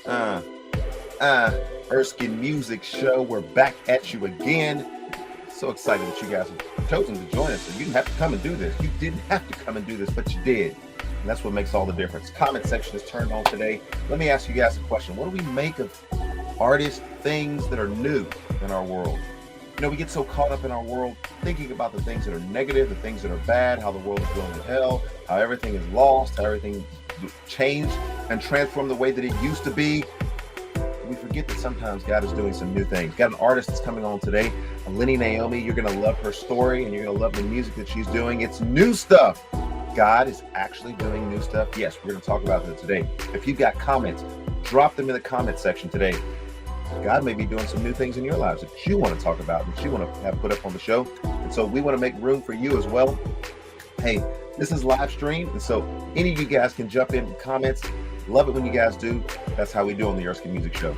Uh, uh, Erskin Music Show. We're back at you again. So excited that you guys have chosen to join us. You didn't have to come and do this. You didn't have to come and do this, but you did. And that's what makes all the difference. Comment section is turned on today. Let me ask you guys a question. What do we make of artists, things that are new in our world? You know, we get so caught up in our world thinking about the things that are negative, the things that are bad, how the world is going to hell, how everything is lost, how everything changed and transformed the way that it used to be. We forget that sometimes God is doing some new things. Got an artist that's coming on today, Lenny Naomi. You're going to love her story and you're going to love the music that she's doing. It's new stuff. God is actually doing new stuff. Yes, we're going to talk about that today. If you've got comments, drop them in the comment section today. God may be doing some new things in your lives that you want to talk about, that you want to have put up on the show. And so we want to make room for you as well. Hey, this is live stream. And so any of you guys can jump in with comments. Love it when you guys do. That's how we do on the Erskin Music Show.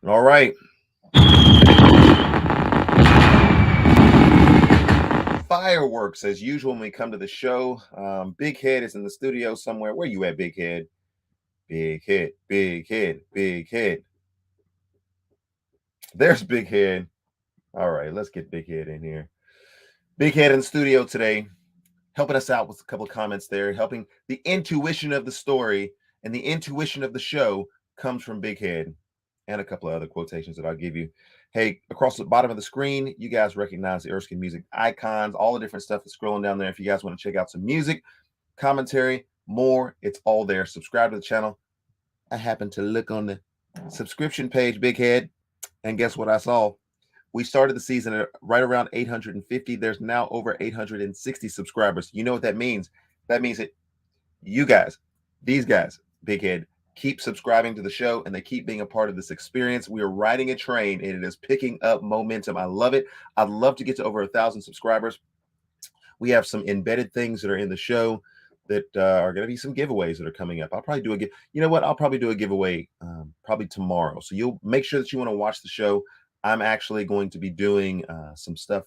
All right. Fireworks as usual when we come to the show. Big Head is in the studio somewhere. Where you at, Big Head? Big Head, Big Head, Big Head. There's Big Head. All right, let's get Big Head in here. Big Head in the studio today, helping us out with a couple of comments there, helping the intuition of the story and the intuition of the show comes from Big Head and a couple of other quotations that I'll give you. Hey, across the bottom of the screen, you guys recognize the Erskin Music icons, all the different stuff that's scrolling down there. If you guys want to check out some music, commentary, more, it's all there. Subscribe to the channel. I happened to look on the subscription page, Big Head, and guess what I saw? We started the season at right around 850. There's now over 860 subscribers. You know what that means? That means that you guys, these guys, Big Head, keep subscribing to the show and they keep being a part of this experience. We are riding a train and it is picking up momentum. I love it. I'd love to get to over 1,000 subscribers. We have some embedded things that are in the show that are going to be some giveaways that are coming up. I'll probably do you know what? I'll probably do a giveaway probably tomorrow. So you'll make sure that you want to watch the show. I'm actually going to be doing some stuff,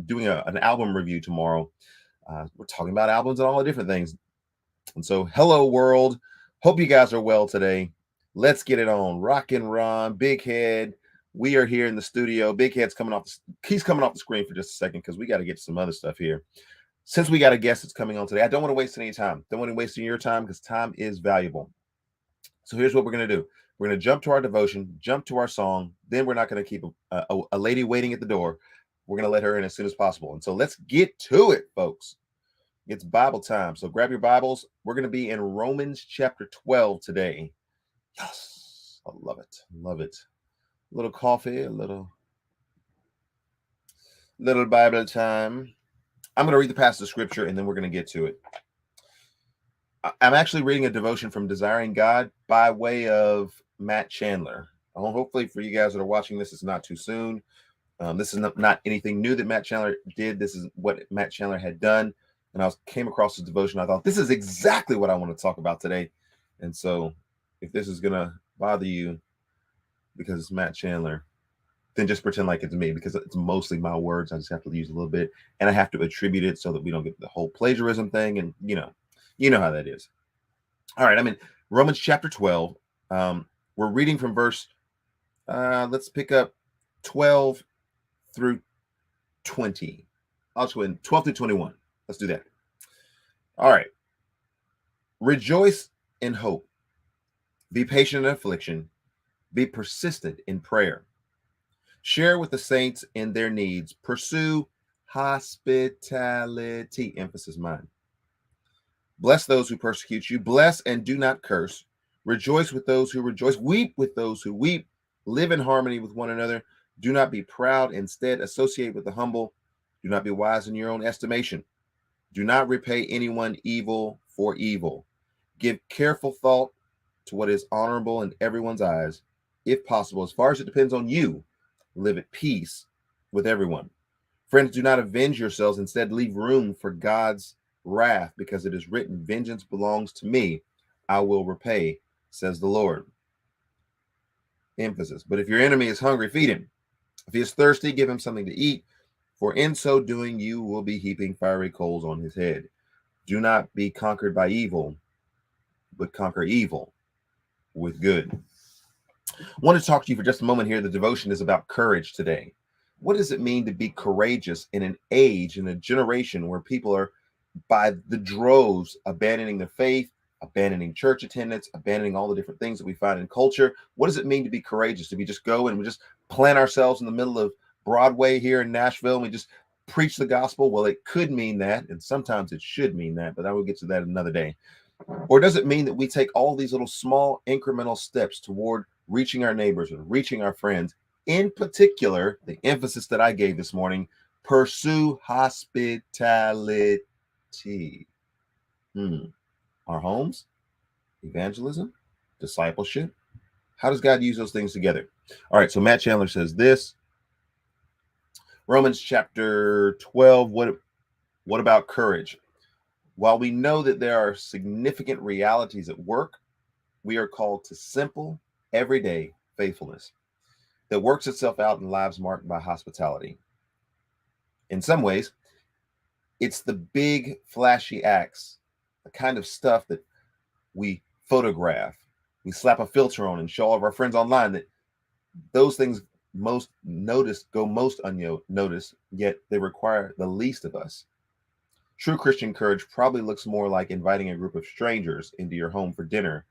doing an album review tomorrow. We're talking about albums and all the different things. And so, hello world. Hope you guys are well today. Let's get it on. Rock and Ron, Big Head. We are here in the studio. Big Head's coming off. He's coming off the screen for just a second because we got to get some other stuff here. Since we got a guest that's coming on today, I don't want to waste any time. Don't want to waste your time because time is valuable. So here's what we're going to do. We're going to jump to our devotion, jump to our song. Then we're not going to keep a lady waiting at the door. We're going to let her in as soon as possible. And so let's get to it, folks. It's Bible time. So grab your Bibles. We're going to be in Romans chapter 12 today. Yes, I love it. Love it. A little coffee, a little Bible time. I'm going to read the passage of scripture and then we're going to get to it. I'm actually reading a devotion from Desiring God by way of Matt Chandler. Hopefully for you guys that are watching this, it's not too soon. This is not anything new that Matt Chandler did. This is what Matt Chandler had done. And I came across this devotion. I thought, this is exactly what I want to talk about today. And so if this is going to bother you because it's Matt Chandler, then just pretend like it's me because it's mostly my words. I just have to use a little bit and I have to attribute it so that we don't get the whole plagiarism thing. And, you know how that is. All right. I'm in Romans chapter 12. We're reading from verse, let's pick up 12 through 20. I'll just go in 12 through 21. Let's do that. All right. Rejoice in hope. Be patient in affliction. Be persistent in prayer. Share with the saints in their needs. Pursue hospitality. Emphasis mine. Bless those who persecute you. Bless and do not curse. Rejoice with those who rejoice. Weep with those who weep. Live in harmony with one another. Do not be proud. Instead, associate with the humble. Do not be wise in your own estimation. Do not repay anyone evil for evil. Give careful thought to what is honorable in everyone's eyes. If possible, as far as it depends on you, live at peace with everyone. Friends, do not avenge yourselves. Instead, leave room for God's wrath, because it is written, vengeance belongs to me. I will repay, says the Lord. Emphasis. But if your enemy is hungry, feed him. If he is thirsty, give him something to eat, for in so doing, you will be heaping fiery coals on his head. Do not be conquered by evil, but conquer evil with good. I want to talk to you for just a moment here. The devotion is about courage today. What does it mean to be courageous in an age, in a generation where people are by the droves abandoning their faith, abandoning church attendance, abandoning all the different things that we find in culture? What does it mean to be courageous? Do we just go and we just plant ourselves in the middle of Broadway here in Nashville and we just preach the gospel? Well, it could mean that, and sometimes it should mean that, but I will get to that another day. Or does it mean that we take all these little small incremental steps toward reaching our neighbors and reaching our friends? In particular, the emphasis that I gave this morning, pursue hospitality. Our homes, evangelism, discipleship. How does God use those things together? All right, so Matt Chandler says this. Romans chapter 12, what about courage? While we know that there are significant realities at work, we are called to simple, everyday faithfulness that works itself out in lives marked by hospitality. In some ways, it's the big, flashy acts, the kind of stuff that we photograph, we slap a filter on and show all of our friends online, that those things go most unnoticed, yet they require the least of us. True Christian courage probably looks more like inviting a group of strangers into your home for dinner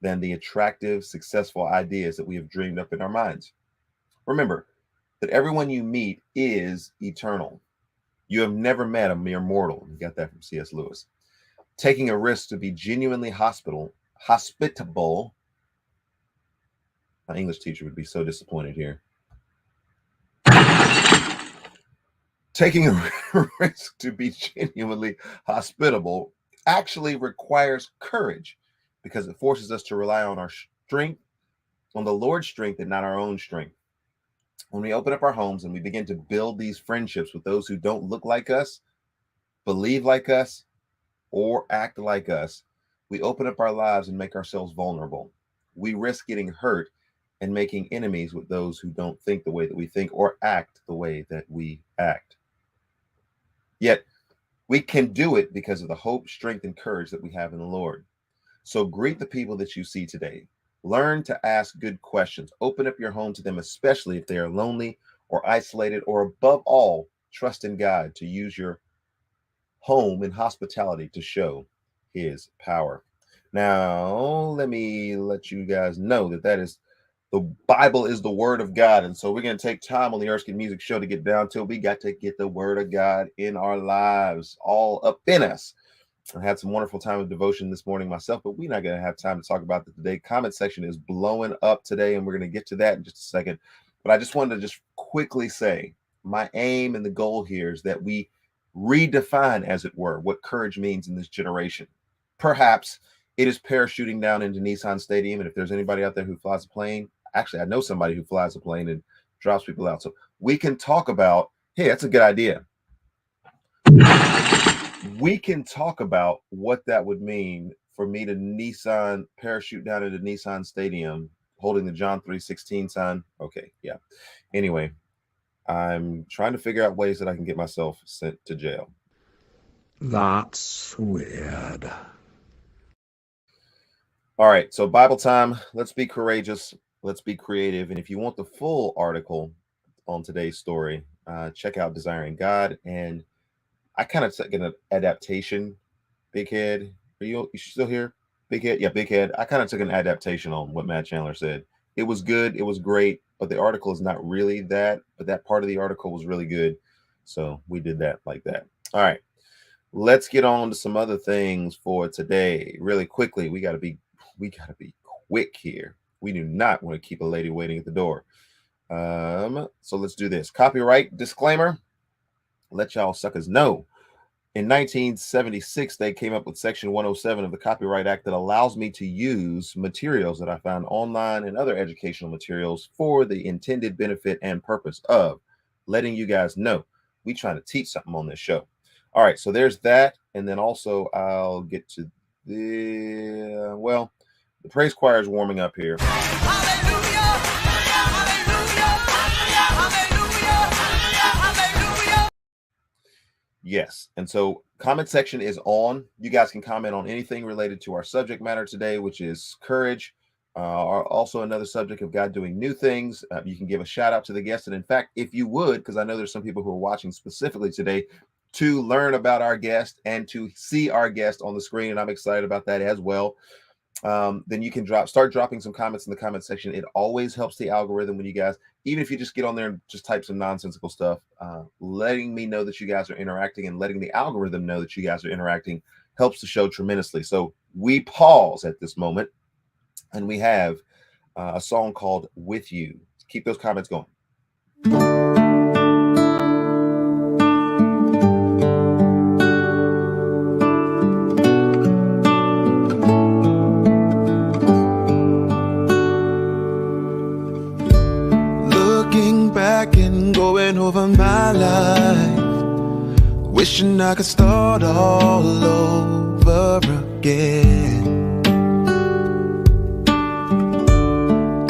than the attractive, successful ideas that we have dreamed up in our minds. Remember that everyone you meet is eternal. You have never met a mere mortal. You got that from C.S. Lewis. Taking a risk to be genuinely hospitable. My English teacher would be so disappointed here. Taking a risk to be genuinely hospitable actually requires courage, because it forces us to rely on our strength, on the Lord's strength and not our own strength. When we open up our homes and we begin to build these friendships with those who don't look like us, believe like us, or act like us, we open up our lives and make ourselves vulnerable. We risk getting hurt and making enemies with those who don't think the way that we think or act the way that we act. Yet, we can do it because of the hope, strength, and courage that we have in the Lord. So greet the people that you see today. Learn to ask good questions. Open up your home to them, especially if they are lonely or isolated, or above all, trust in God to use your home and hospitality to show his power. Now, let me let you guys know that is the Bible is the word of God. And so we're going to take time on the Erskin Music Show to get down to it. We got to get the word of God in our lives, all up in us. I had some wonderful time of devotion this morning myself, but we're not going to have time to talk about that today. Comment section is blowing up today, and we're going to get to that in just a second. But I just wanted to just quickly say my aim and the goal here is that we redefine, as it were, what courage means in this generation. Perhaps it is parachuting down into Nissan Stadium, and if there's anybody out there who flies a plane, actually, I know somebody who flies a plane and drops people out. So we can talk about, hey, that's a good idea. We can talk about what that would mean for me to parachute down into Nissan Stadium holding the John 3:16 sign. Okay, yeah. Anyway, I'm trying to figure out ways that I can get myself sent to jail. That's weird. All right, so Bible time. Let's be courageous. Let's be creative. And if you want the full article on today's story, check out Desiring God. And I kind of took an adaptation. Big Head, are you still here? Big Head, yeah, Big Head. I kind of took an adaptation on what Matt Chandler said. It was good. It was great, but the article is not really that. But that part of the article was really good, so we did that like that. All right, let's get on to some other things for today. Really quickly, we gotta be quick here. We do not want to keep a lady waiting at the door. So let's do this. Copyright disclaimer. Let y'all suckers know. In 1976, they came up with Section 107 of the Copyright Act that allows me to use materials that I found online and other educational materials for the intended benefit and purpose of letting you guys know we trying to teach something on this show. All right, so there's that. And then also I'll get to the praise choir is warming up here. Yes. And so comment section is on. You guys can comment on anything related to our subject matter today, which is courage. Also another subject of God doing new things. You can give a shout out to the guest. And in fact, if you would, because I know there's some people who are watching specifically today to learn about our guest and to see our guest on the screen, and I'm excited about that as well. Then you can start dropping some comments in the comment section. It always helps the algorithm when you guys, even if you just get on there and just type some nonsensical stuff, letting me know that you guys are interacting and letting the algorithm know that you guys are interacting helps the show tremendously. So we pause at this moment and we have a song called With You. Keep those comments going. Going over my life, wishing I could start all over again.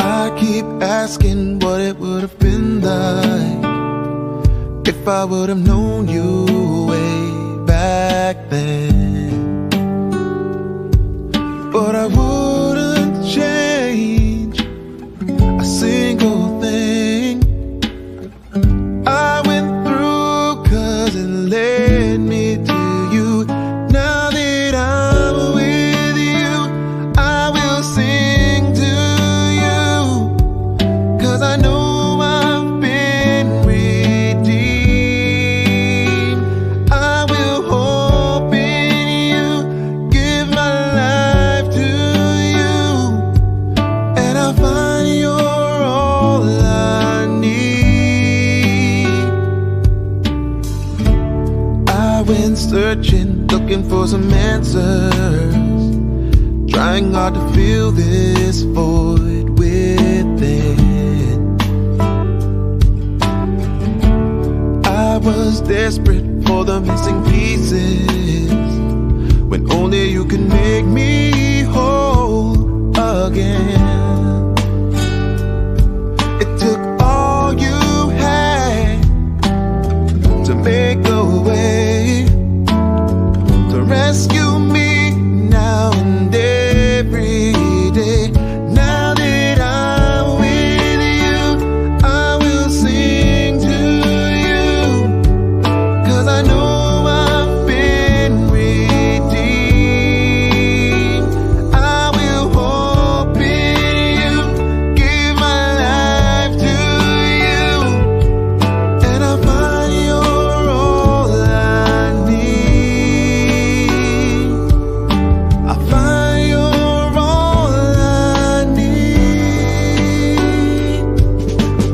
I keep asking what it would have been like if I would have known you way back then. But I wouldn't change a single thing I went through, 'cause it led me to you. Now that I'm with you, I will sing to you, 'cause I know I've been redeemed. I will hope in you, give my life to you, and I find you're all I need. I went searching, looking for some answers, trying hard to fill this void within. I was desperate for the missing pieces, when only you can make me whole again. It took all you had to make a way, to rescue me now and every day. Now that I'm with you, I will sing to you, 'cause I know I've been redeemed. I will hope in you, give my life to you, and I find you're all I need. I find you're all I need.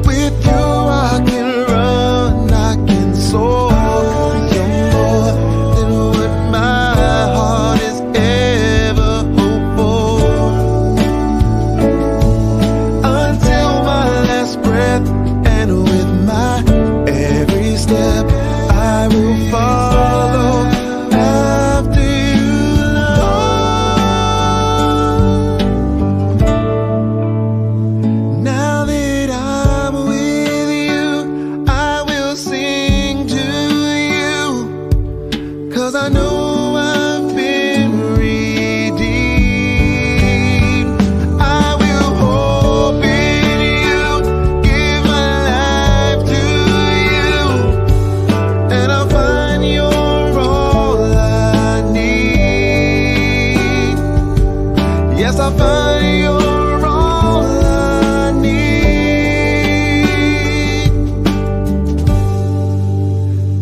With you I can run, I can soar. You're more than what my heart has ever hoped for. Until my last breath, and with my every step, I will follow after you, Lord. Now that I'm with you, I will sing to you, 'cause I know I've been redeemed. I will hope in you, give my life to you, and I'll find you're all I need. Yes, I'll find you're all I need.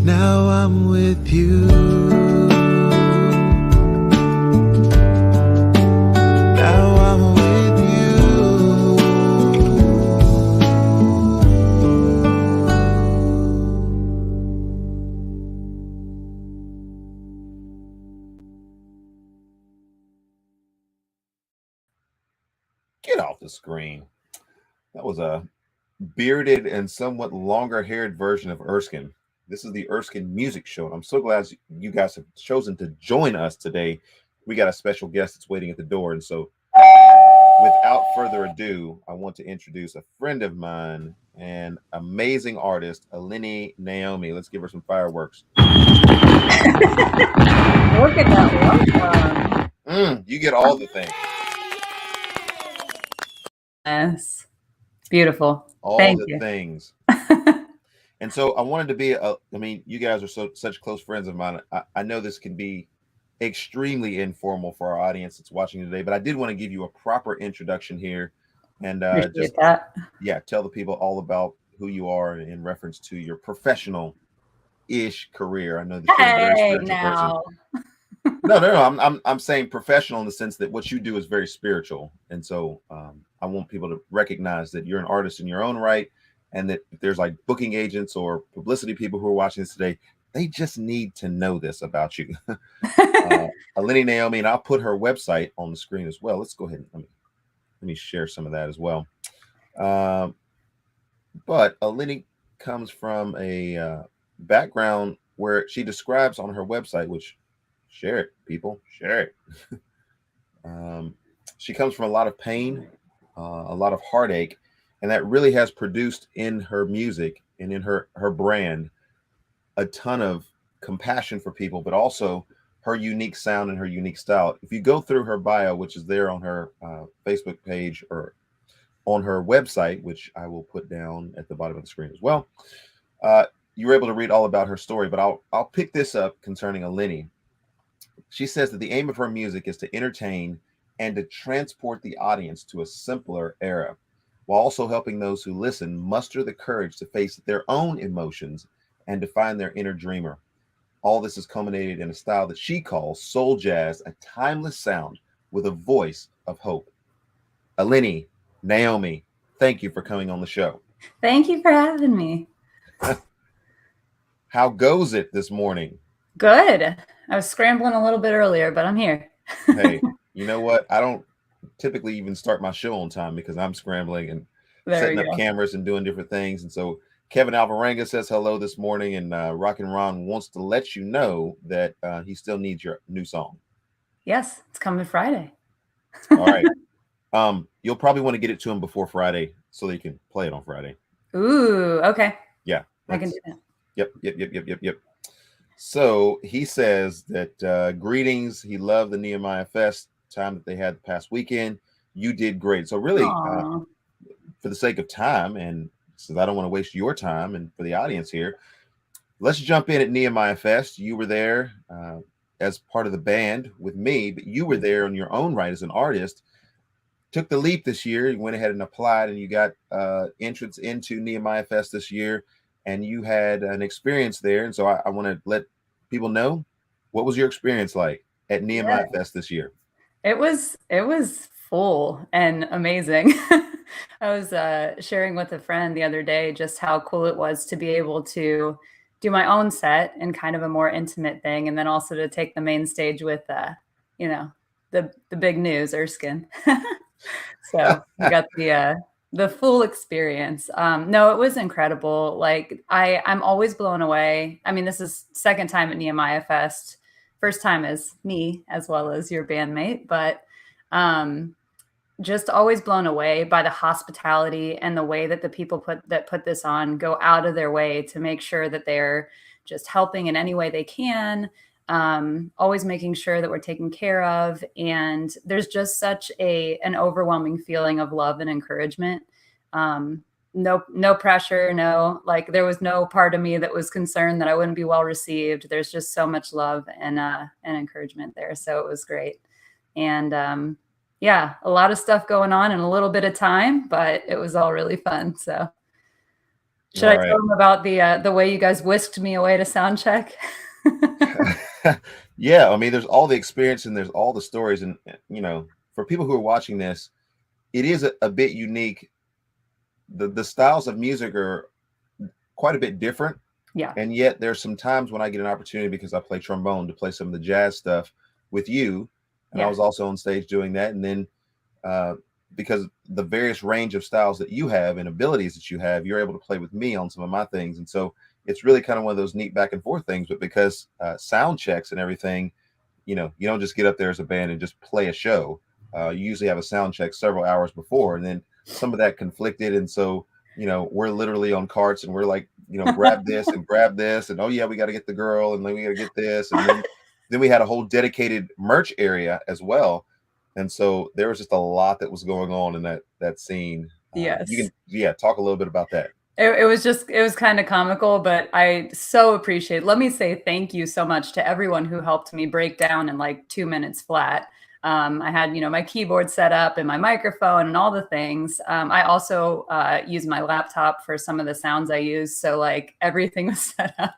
Now I'm with you. Now I'm with you. Get off the screen. That was bearded and somewhat longer haired version of Erskine. This is the Erskine Music Show. And I'm so glad you guys have chosen to join us today. We got a special guest that's waiting at the door. And so, without further ado, I want to introduce a friend of mine and amazing artist, Lenny Naomi. Let's give her some fireworks. Look at that welcome. You get all the things. Yes. Beautiful. All Thank the you. things. And so I wanted to be you guys are such close friends of mine. I know this can be extremely informal for our audience that's watching today, but I did want to give you a proper introduction here and Appreciate that. tell the people all about who you are in reference to your professional ish career. I know that you're a very spiritual now. person. No. I'm saying professional in the sense that what you do is very spiritual, and so I want people to recognize that you're an artist in your own right, and that if there's like booking agents or publicity people who are watching this today, they just need to know this about you. Lenny Naomi, and I'll put her website on the screen as well. Let's go ahead and let me share some of that as well. But Lenny comes from a background where she describes on her website, which share it, people, share it. She comes from a lot of pain, a lot of heartache, and that really has produced in her music and in her brand a ton of compassion for people, but also her unique sound and her unique style. If you go through her bio, which is there on her Facebook page or on her website, which I will put down at the bottom of the screen as well, you were able to read all about her story. But I'll pick this up concerning Lenny. She says that the aim of her music is to entertain and to transport the audience to a simpler era, while also helping those who listen muster the courage to face their own emotions and to find their inner dreamer. All this is culminated in a style that she calls soul jazz, a timeless sound with a voice of hope. Lenny Naomi, thank you for coming on the show. Thank you for having me. How goes it this morning? Good. I was scrambling a little bit earlier, but I'm here. Hey, you know what? I don't typically even start my show on time because I'm scrambling and setting up cameras and doing different things. And so Kevin Alvarenga says hello this morning, and Rock and Ron wants to let you know that he still needs your new song. Yes, it's coming Friday. All right. You'll probably want to get it to him before Friday so that you can play it on Friday. Ooh, okay. Yeah. I can do that. Yep. So he says that greetings. He loved the Nehemiah Fest time that they had the past weekend. You did great. So really, for the sake of time, and since I don't want to waste your time and for the audience here, let's jump in at Nehemiah Fest. You were there as part of the band with me, but you were there on your own right as an artist. Took the leap this year. You went ahead and applied, and you got entrance into Nehemiah Fest this year, and you had an experience there. And so I want to let people know, what was your experience like at Nehemiah Fest this year? It was full and amazing. I was sharing with a friend the other day just how cool it was to be able to do my own set in kind of a more intimate thing, and then also to take the main stage with the big news, Erskin. So we got the full experience. No, it was incredible. Like I'm always blown away. I mean, this is second time at Nehemiah Fest. First time as me as well as your bandmate, but just always blown away by the hospitality and the way that the people put this on go out of their way to make sure that they're just helping in any way they can. Always making sure that we're taken care of. And there's just such an overwhelming feeling of love and encouragement. No pressure, there was no part of me that was concerned that I wouldn't be well received. There's just so much love and encouragement there. So it was great. And a lot of stuff going on in a little bit of time, but it was all really fun. So should I tell them about the way you guys whisked me away to sound check? Yeah, I mean, there's all the experience and there's all the stories, and for people who are watching this, it is a bit unique. The styles of music are quite a bit different. Yeah. And yet there's some times when I get an opportunity, because I play trombone, to play some of the jazz stuff with you. And I was also on stage doing that. And then because the various range of styles that you have and abilities that you have, you're able to play with me on some of my things. And so it's really kind of one of those neat back and forth things. But because sound checks and everything, you know, you don't just get up there as a band and just play a show. You usually have a sound check several hours before, and then some of that conflicted. And so, you know, we're literally on carts and we're like, you know, grab this and grab this. And oh, yeah, we got to get the girl and then we got to get this. And then we had a whole dedicated merch area as well. And so there was just a lot that was going on in that scene. Yes. You can, talk a little bit about that. It was kind of comical, but I so appreciate. Let me say thank you so much to everyone who helped me break down in like 2 minutes flat. I had, my keyboard set up and my microphone and all the things. I also use my laptop for some of the sounds I use. So like everything was set up.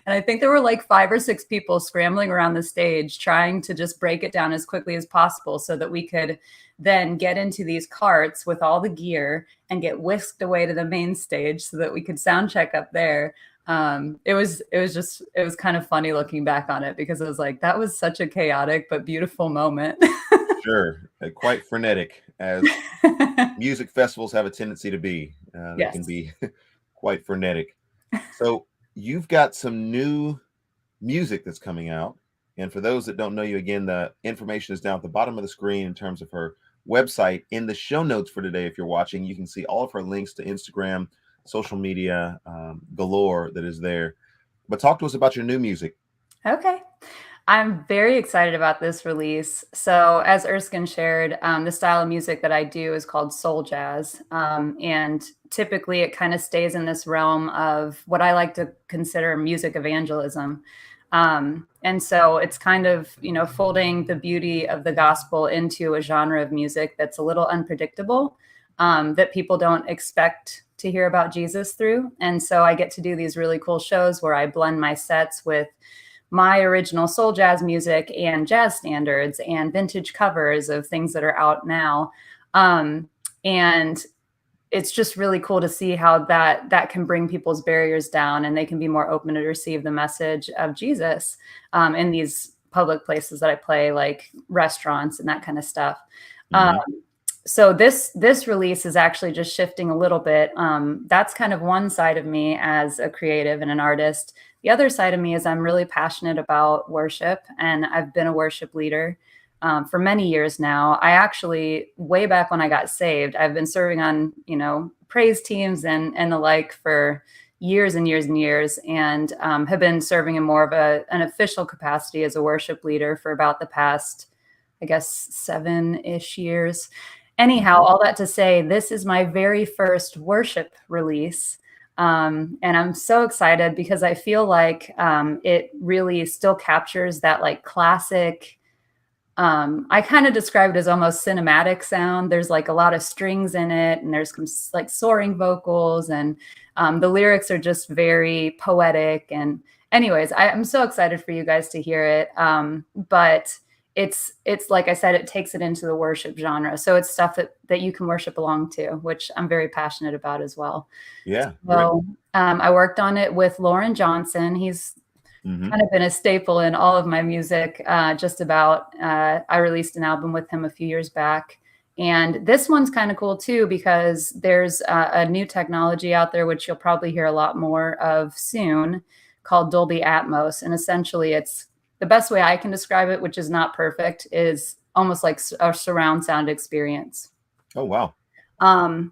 And I think there were like 5 or 6 people scrambling around the stage trying to just break it down as quickly as possible so that we could then get into these carts with all the gear and get whisked away to the main stage so that we could sound check up there. It was kind of funny looking back on it because it was like, that was such a chaotic but beautiful moment. Sure. Quite frenetic, as music festivals have a tendency to be. They can be quite frenetic. So you've got some new music that's coming out. And for those that don't know you, again, the information is down at the bottom of the screen in terms of her website. In the show notes for today, if you're watching, you can see all of her links to Instagram, social media galore that is there. But talk to us about your new music. Okay. I'm very excited about this release. So as Erskin shared, the style of music that I do is called soul jazz. And typically it kind of stays in this realm of what I like to consider music evangelism. And so it's kind of, folding the beauty of the gospel into a genre of music that's a little unpredictable, that people don't expect to hear about Jesus through. And so I get to do these really cool shows where I blend my sets with my original soul jazz music and jazz standards and vintage covers of things that are out now. And it's just really cool to see how that can bring people's barriers down and they can be more open to receive the message of Jesus in these public places that I play, like restaurants and that kind of stuff. Mm-hmm. So this release is actually just shifting a little bit. That's kind of one side of me as a creative and an artist. The other side of me is I'm really passionate about worship, and I've been a worship leader for many years now. I actually, way back when I got saved, I've been serving on, praise teams and the like for years and years and years, and have been serving in more of an official capacity as a worship leader for about the past, I guess, 7-ish years. Anyhow, all that to say, this is my very first worship release. And I'm so excited because I feel like it really still captures that like classic, I kind of describe it as almost cinematic sound. There's like a lot of strings in it and there's some like soaring vocals, and the lyrics are just very poetic. And anyways, I'm so excited for you guys to hear it. But it's like I said, it takes it into the worship genre. So it's stuff that you can worship along to, which I'm very passionate about as well. Yeah. So I worked on it with Lauren Johnson. He's kind of been a staple in all of my music, just about. I released an album with him a few years back. And this one's kind of cool too, because there's a new technology out there, which you'll probably hear a lot more of soon, called Dolby Atmos. And essentially it's, the best way I can describe it, which is not perfect, is almost like a surround sound experience. Oh, wow.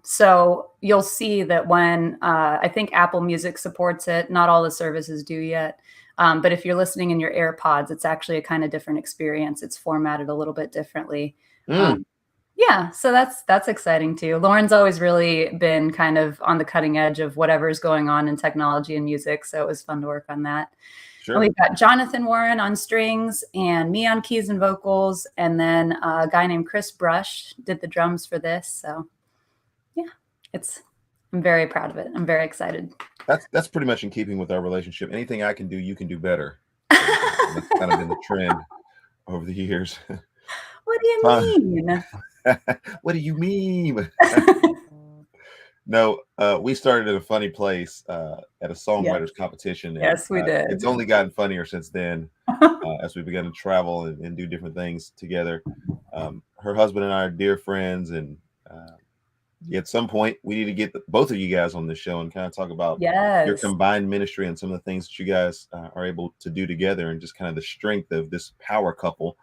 So you'll see that when I think Apple Music supports it, not all the services do yet. But if you're listening in your AirPods, it's actually a kind of different experience. It's formatted a little bit differently. Yeah, so that's exciting too. Lauren's always really been kind of on the cutting edge of whatever's going on in technology and music. So it was fun to work on that. Sure. And we've got Jonathan Warren on strings and me on keys and vocals. And then a guy named Chris Brush did the drums for this. So yeah, I'm very proud of it. I'm very excited. That's pretty much in keeping with our relationship. Anything I can do, you can do better. That's kind of been the trend over the years. What do you mean? What do you mean? No, we started at a funny place at a songwriters competition. And, yes, we did. It's only gotten funnier since then as we began to travel and do different things together. Her husband and I are dear friends, and At some point, we need to get both of you guys on the show and kind of talk about your Yes. combined ministry and some of the things that you guys are able to do together, and just kind of the strength of this power couple.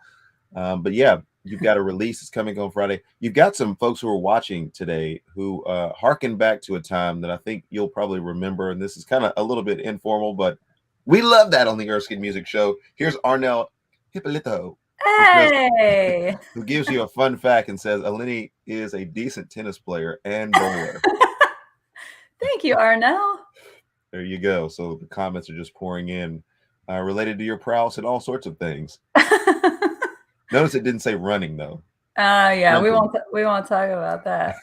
But yeah, you've got a release that's coming on Friday. You've got some folks who are watching today who harken back to a time that I think you'll probably remember. And this is kind of a little bit informal, but we love that on the Erskin Music Show. Here's Arnell Hippolito, Hey. who gives you a fun fact and says Lenny is a decent tennis player and bowler. Thank you, Arnell. There you go. So the comments are just pouring in related to your prowess and all sorts of things. Notice it didn't say running though. Yeah, we won't talk about that.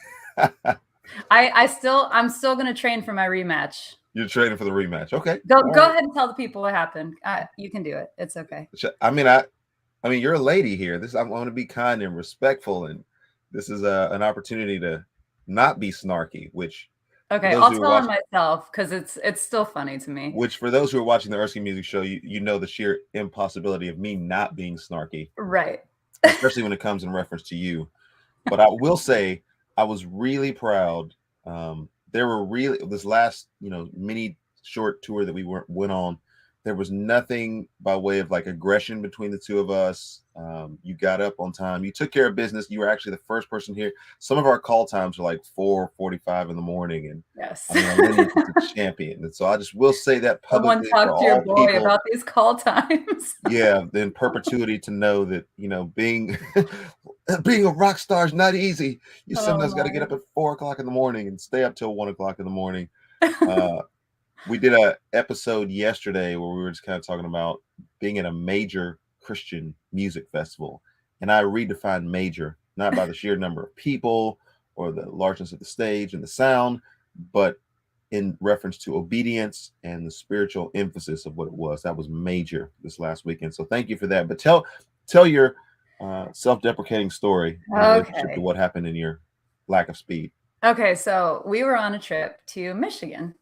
I'm still gonna train for my rematch. You're training for the rematch. Okay. Go ahead and tell the people what happened. You can do it. It's okay. I mean, you're a lady here. I want to be kind and respectful, and this is an opportunity to not be snarky. Which okay, I'll tell on myself because it's still funny to me. Which for those who are watching the Erskin Music Show, you know the sheer impossibility of me not being snarky, right? Especially when it comes in reference to you. But I will say I was really proud. There were really this last mini short tour that we went on. There was nothing by way of like aggression between the two of us. You got up on time. You took care of business. You were actually the first person here. Some of our call times are like 4:45 in the morning, and yes, Lenny's a champion. And so I just will say that publicly. Someone talk to your boy about these call times. Yeah, in perpetuity to know that being a rock star is not easy. You sometimes got to get up at 4 o'clock in the morning and stay up till 1 o'clock in the morning. We did an episode yesterday where we were just kind of talking about being at a major Christian music festival. And I redefined major, not by the sheer number of people or the largeness of the stage and the sound, but in reference to obedience and the spiritual emphasis of what it was. That was major this last weekend. So thank you for that. But tell your self-deprecating story in relationship to what happened in your lack of speed. Okay, so we were on a trip to Michigan.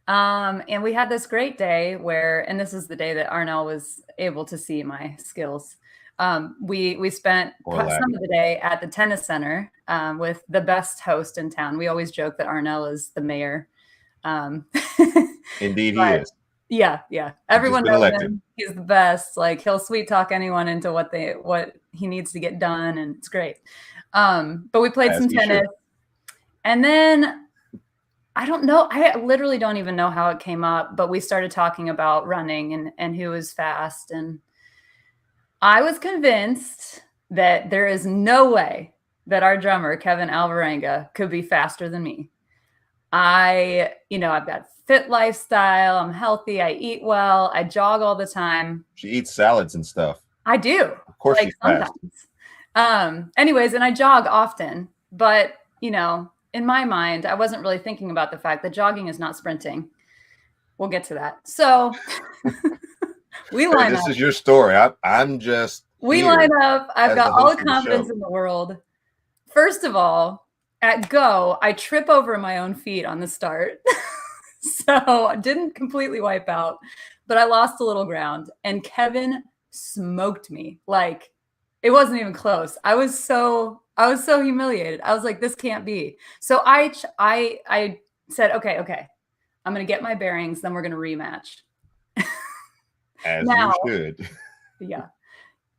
And we had this great day and this is the day that Arnell was able to see my skills. We spent some of the day at the tennis center with the best host in town. We always joke that Arnell is the mayor. Indeed, he is. Yeah. Everyone knows him. He's the best. Like he'll sweet talk anyone into what he needs to get done, and it's great. But we played some tennis, and then I don't know. I literally don't even know how it came up, but we started talking about running and who was fast. And I was convinced that there is no way that our drummer, Kevin Alvarenga, could be faster than me. I've got fit lifestyle. I'm healthy. I eat well. I jog all the time. She eats salads and stuff. I do. Of course, she's sometimes. Anyways, and I jog often, but in my mind, I wasn't really thinking about the fact that jogging is not sprinting. We'll get to that. So we line up. This is your story. We line up. I've got all the confidence in the world. First of all, at go, I trip over my own feet on the start. So I didn't completely wipe out, but I lost a little ground. And Kevin smoked me. Like it wasn't even close. I was so humiliated. I was like, this can't be. So I said, okay, I'm going to get my bearings. Then we're going to rematch. As you should. Yeah.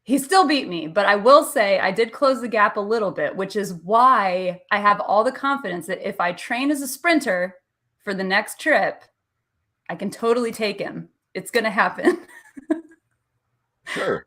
He still beat me, but I will say I did close the gap a little bit, which is why I have all the confidence that if I train as a sprinter for the next trip, I can totally take him. It's going to happen. Sure.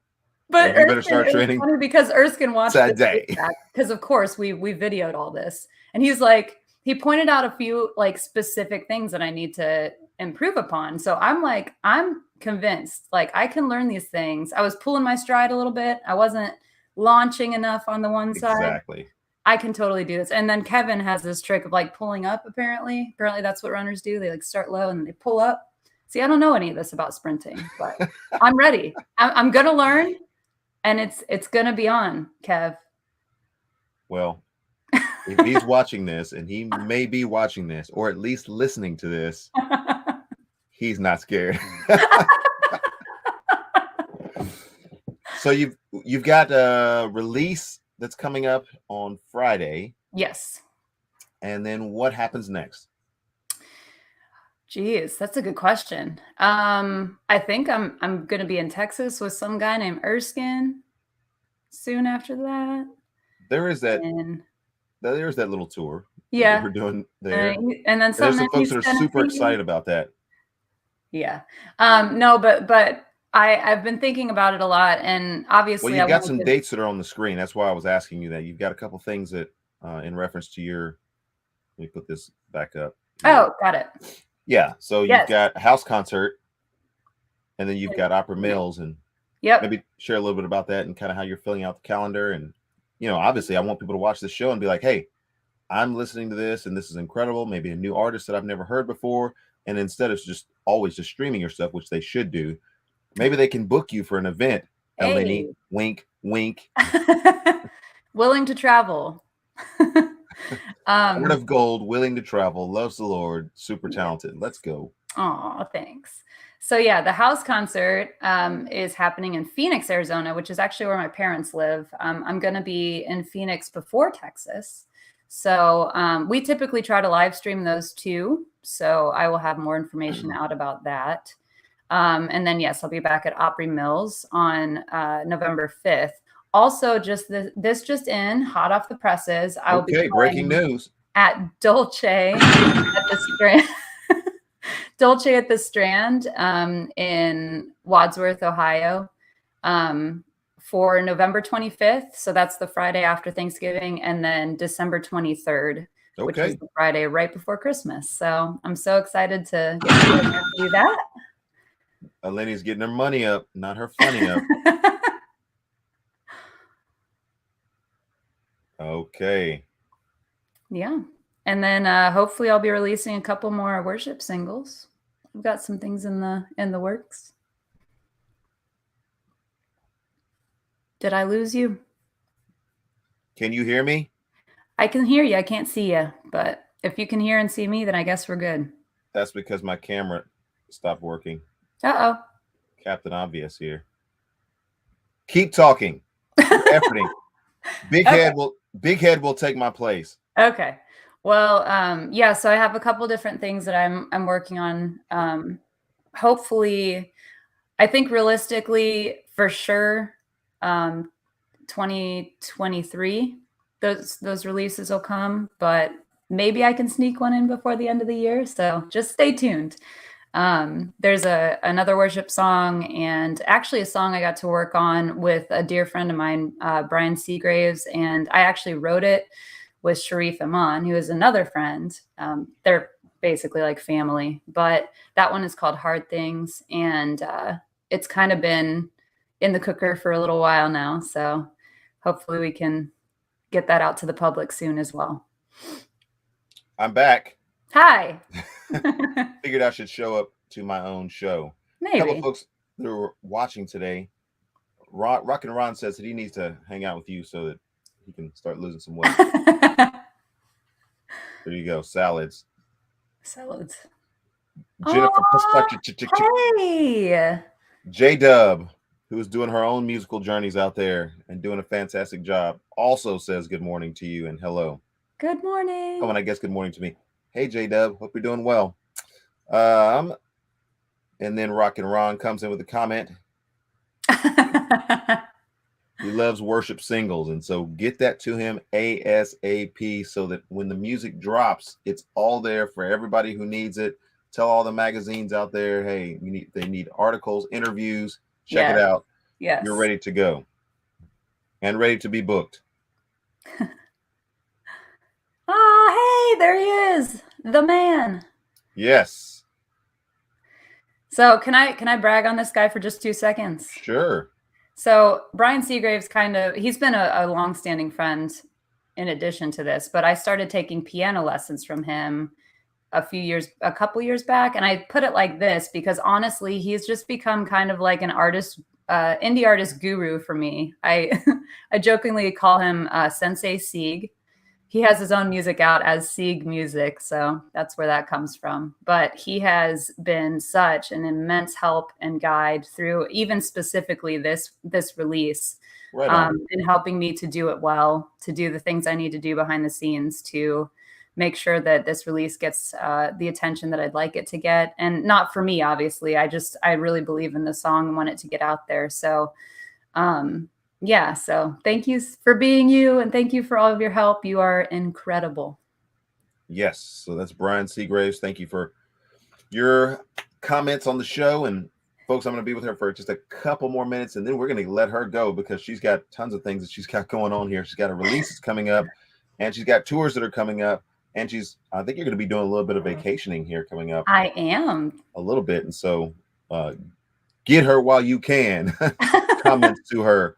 But you better start training because Erskin watched that day. Because of course we videoed all this, and he's like, he pointed out a few like specific things that I need to improve upon. So I'm convinced, like I can learn these things. I was pulling my stride a little bit. I wasn't launching enough on the one side. Exactly. I can totally do this. And then Kevin has this trick of like pulling up. Apparently that's what runners do. They like start low and then they pull up. See, I don't know any of this about sprinting, but I'm ready. I'm gonna learn. And it's going to be on, Kev. Well, if he's watching this, and he may be watching this, or at least listening to this, he's not scared. So you've got a release that's coming up on Friday. Yes. And then what happens next? Geez, that's a good question. I think I'm going to be in Texas with some guy named Erskin soon after that. There is that. And There's that little tour that yeah, we're doing there. and then And there's something some in folks that are East super Tennessee. excited about that. Yeah. No, but I've been thinking about it a lot, and obviously Well, you've I got want some to. dates that are on the screen. That's why I was asking you that. You've got a couple things that, in reference to your. Let me put this back up. Oh, got it. Yeah. So you've Yes. got a house concert, and then you've got Opera Mills, and Yep. maybe share a little bit about that and kind of how you're filling out the calendar. And obviously, I want people to watch this show and be like, "Hey, I'm listening to this, and this is incredible. Maybe a new artist that I've never heard before." And instead of just always just streaming your stuff, which they should do, maybe they can book you for an event. Hey. Lenny, wink, wink. Willing to travel. Heart of gold, willing to travel, loves the Lord, super talented. Let's go. Oh, thanks. So yeah, the house concert is happening in Phoenix, Arizona, which is actually where my parents live. I'm going to be in Phoenix before Texas. So we typically try to live stream those two. So I will have more information out about that. And then, yes, I'll be back at Opry Mills on November 5th. Also, this just in, hot off the presses. I will be breaking news at Dolce at the Strand. Dolce at the Strand in Wadsworth, Ohio, for November 25th. So that's the Friday after Thanksgiving, and then December 23rd, which is the Friday right before Christmas. So I'm so excited to get to do that. Lenny's getting her money up, not her funny up. Okay. Yeah. And then hopefully I'll be releasing a couple more worship singles. I've got some things in the works. Did I lose you? Can you hear me? I can hear you. I can't see you. But if you can hear and see me, then I guess we're good. That's because my camera stopped working. Uh-oh. Captain Obvious here. Keep talking. Efforting. Big Head will take my place. Okay. Well, yeah, so I have a couple different things that I'm working on. Hopefully, I think realistically, for sure, 2023, those releases will come, but maybe I can sneak one in before the end of the year. So just stay tuned. There's another worship song, and actually a song I got to work on with a dear friend of mine, Brian Seagraves, and I actually wrote it with Sharif Iman, who is another friend. They're basically like family, but that one is called Hard Things, and it's kind of been in the cooker for a little while now. So hopefully we can get that out to the public soon as well. I'm back. Hi. Figured I should show up to my own show. Maybe. A couple folks that were watching today, Rock and Ron says that he needs to hang out with you so that he can start losing some weight. There you go. Salads. Jennifer. Hey. J-Dub, who is doing her own musical journeys out there and doing a fantastic job, also says good morning to you and hello. Good morning. Oh, and I guess good morning to me. Hey, J-Dub, hope you're doing well. And then Rock and Ron comes in with a comment. He loves worship singles, and so get that to him ASAP so that when the music drops, it's all there for everybody who needs it. Tell all the magazines out there, hey, they need articles, interviews. Check it out. Yes. You're ready to go and ready to be booked. Oh, hey, there he is, the man. Yes. So can I brag on this guy for just 2 seconds? Sure. So Brian Seagraves he's been a longstanding friend in addition to this, but I started taking piano lessons from him a couple years back. And I put it like this because honestly, he's just become kind of like an indie artist guru for me. I jokingly call him Sensei Sieg. he has his own music out as Sieg Music, so that's where that comes from. But he has been such an immense help and guide through even specifically this release, Right on. in helping me to do it well, to do the things I need to do behind the scenes to make sure that this release gets the attention that I'd like it to get. And not for me, obviously. I really believe in the song and want it to get out there. So yeah, so thank you for being you, and thank you for all of your help. You are incredible. Yes, so that's Brian Seagraves. Thank you for your comments on the show. And folks, I'm going to be with her for just a couple more minutes, and then we're going to let her go because she's got tons of things that she's got going on here. She's got a release that's coming up, and she's got tours that are coming up, and I think you're going to be doing a little bit of vacationing here coming up. I am. A little bit, and so get her while you can. Comments to her.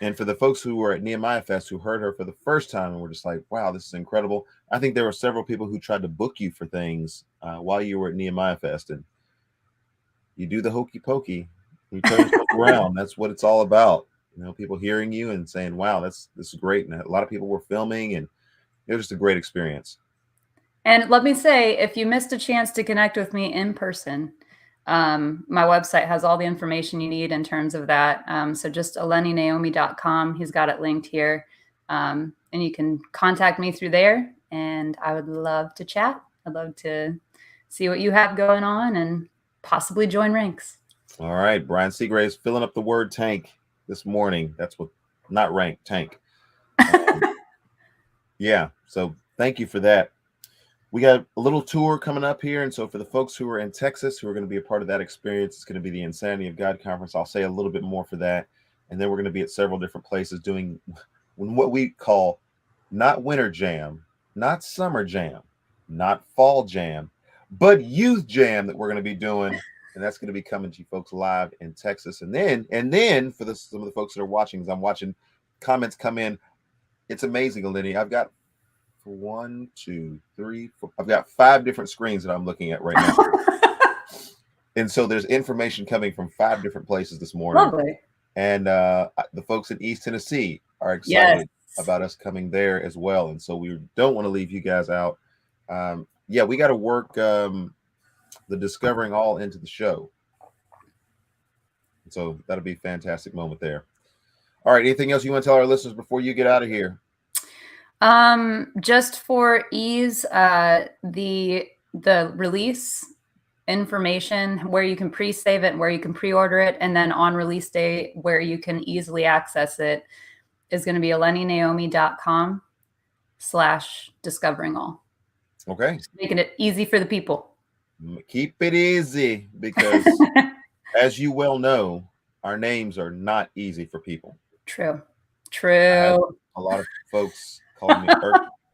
And for the folks who were at Nehemiah Fest who heard her for the first time and were just like, wow, this is incredible. I think there were several people who tried to book you for things while you were at Nehemiah Fest. And you do the hokey pokey, you turn stuff around. That's what it's all about. You know, people hearing you and saying, wow, this is great. And a lot of people were filming, and it was just a great experience. And let me say, if you missed a chance to connect with me in person, my website has all the information you need in terms of that. So just lennynaomi.com. He's got it linked here. And you can contact me through there, and I would love to chat. I'd love to see what you have going on and possibly join ranks. All right. Brian Seagraves filling up the word tank this morning. That's what, not rank, tank. Yeah. So thank you for that. We got a little tour coming up here. And so for the folks who are in Texas, who are going to be a part of that experience, it's going to be the Insanity of God Conference. I'll say a little bit more for that. And then we're going to be at several different places doing what we call not winter jam, not summer jam, not fall jam, but youth jam that we're going to be doing. And that's going to be coming to you folks live in Texas. And then for some of the folks that are watching, as I'm watching comments come in, it's amazing, Lenny. I've got 1, 2, 3, 4. I've got 5 different screens that I'm looking at right now. And so there's information coming from 5 different places this morning. Lovely. And the folks in East Tennessee are excited about us coming there as well. And so we don't want to leave you guys out. Yeah, we got to work the Discovering All into the show. So that'll be a fantastic moment there. All right, anything else you want to tell our listeners before you get out of here? Just for ease, the release information, where you can pre-save it, where you can pre-order it, and then on release day where you can easily access it is going to be lennynaomi.com/discoveringall. Okay. Just making it easy for the people. Keep it easy, because as you well know, our names are not easy for people. True. A lot of folks call me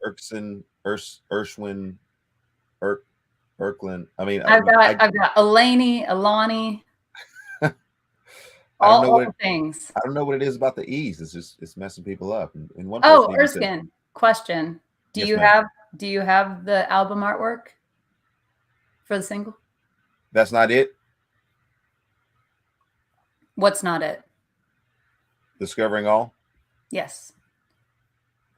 Erskin, Ershwin, Erklin. I mean, I've got Eleni, Alani, all the things. I don't know what it is about the E's. It's messing people up. And one Erskin, question. Do Yes, you ma'am. have the album artwork for the single? That's not it? What's not it? Discovering All? Yes.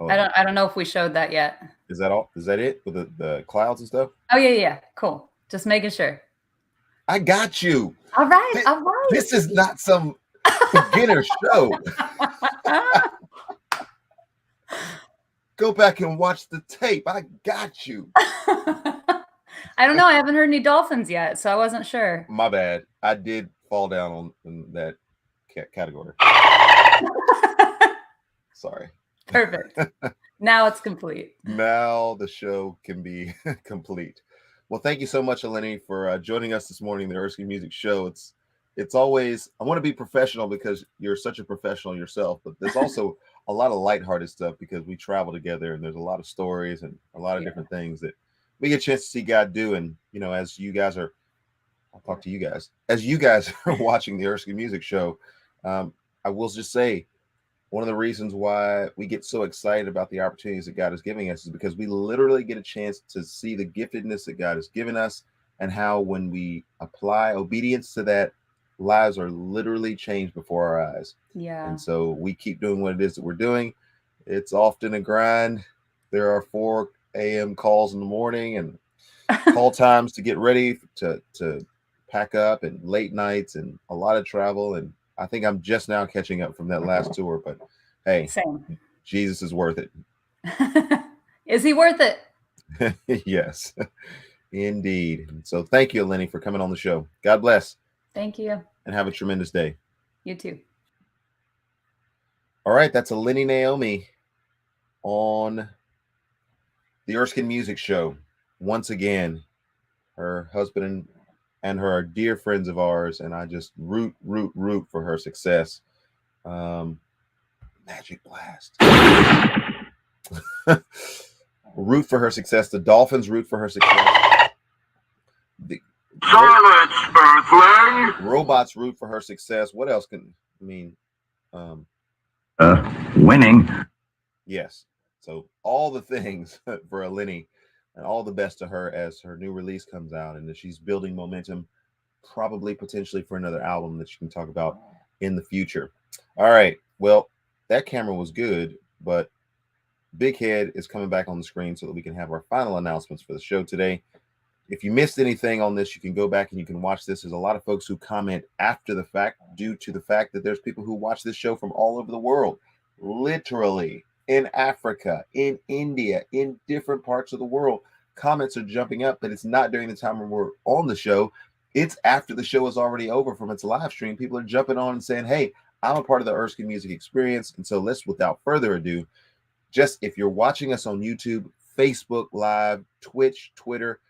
Oh, I don't know if we showed that yet. Is that all? Is that it with the clouds and stuff? Oh yeah. Cool. Just making sure. I got you. All right. This is not some beginner show. Go back and watch the tape. I got you. I don't know. I haven't heard any dolphins yet, so I wasn't sure. My bad. I did fall down on that category. Sorry. Perfect. Now it's complete. Now the show can be complete. Well, thank you so much, Lenny, for joining us this morning, the Erskin Music Show. It's always, I want to be professional because you're such a professional yourself, but there's also a lot of lighthearted stuff because we travel together, and there's a lot of stories and a lot of different things that we get a chance to see God do. And, you know, as you guys are, I'll talk to you guys, as you guys are watching the Erskin Music Show, I will just say, one of the reasons why we get so excited about the opportunities that God is giving us is because we literally get a chance to see the giftedness that God has given us, and how when we apply obedience to that, lives are literally changed before our eyes. Yeah. And so we keep doing what it is that we're doing. It's often a grind. there are 4 a.m. calls in the morning and call times to get ready to pack up, and late nights and a lot of travel. And I think I'm just now catching up from that last tour, but hey, Same. Jesus is worth it. Is he worth it? Yes, indeed. So thank you, Lenny, for coming on the show. God bless. Thank you. And have a tremendous day. You too. All right, that's a Lenny Naomi on the Erskin Music Show. Once again, her husband and her are dear friends of ours, and I just root for her success. Magic Blast. Root for her success. The Dolphins root for her success. Silence, Earthling! Robots root for her success. What else can I mean? Winning. Yes. So all the things for a Lenny, and all the best to her as her new release comes out, and that she's building momentum, probably potentially for another album that she can talk about in the future. All right. Well, that camera was good, but Big Head is coming back on the screen so that we can have our final announcements for the show today. If you missed anything on this, you can go back and you can watch this. There's a lot of folks who comment after the fact, due to the fact that there's people who watch this show from all over the world, literally in Africa, in India, in different parts of the world. Comments are jumping up, but it's not during the time when we're on the show. It's after the show is already over from its live stream. People are jumping on and saying, hey, I'm a part of the Erskin Music Experience. And so let's, without further ado, just if you're watching us on YouTube, Facebook Live, Twitch, Twitter,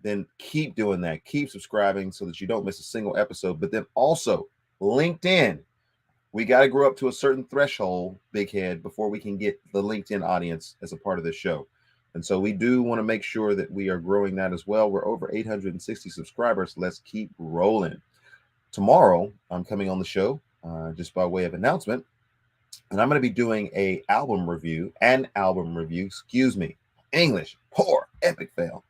then keep doing that. Keep subscribing so that you don't miss a single episode. But then also LinkedIn. We got to grow up to a certain threshold, Big Head, before we can get the LinkedIn audience as a part of this show. And so we do want to make sure that we are growing that as well. We're over 860 subscribers. Let's keep rolling. Tomorrow, I'm coming on the show just by way of announcement. And I'm going to be doing an album review. English, poor, epic fail.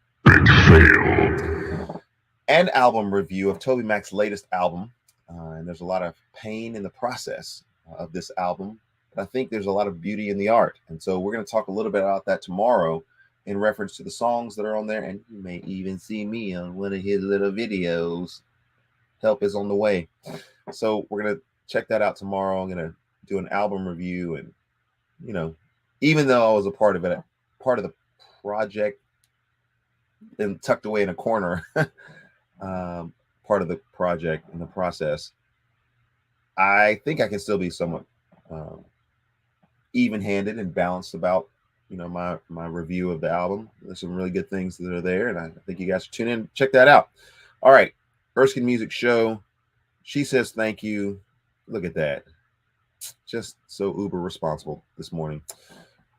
An album review of Toby Mac's latest album. And there's a lot of pain in the process of this album, but I think there's a lot of beauty in the art. And so we're going to talk a little bit about that tomorrow in reference to the songs that are on there. And you may even see me on one of his little videos. Help is on the way. So we're going to check that out tomorrow. I'm going to do an album review. And, you know, even though I was a part of it, part of the project and tucked away in a corner, part of the project in the process, I think I can still be somewhat even-handed and balanced about, you know, my review of the album. There's some really good things that are there, and I think you guys should tune in, check that out. All right, Erskin Music Show. She says thank you. Look at that. Just so uber responsible this morning.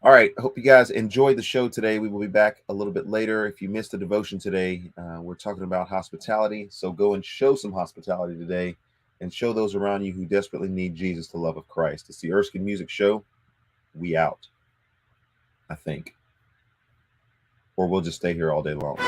All right, I hope you guys enjoyed the show today. We will be back a little bit later. If you missed the devotion today, we're talking about hospitality. So go and show some hospitality today and show those around you who desperately need Jesus, the love of Christ. It's the Erskin Music Show. We out, I think. Or we'll just stay here all day long.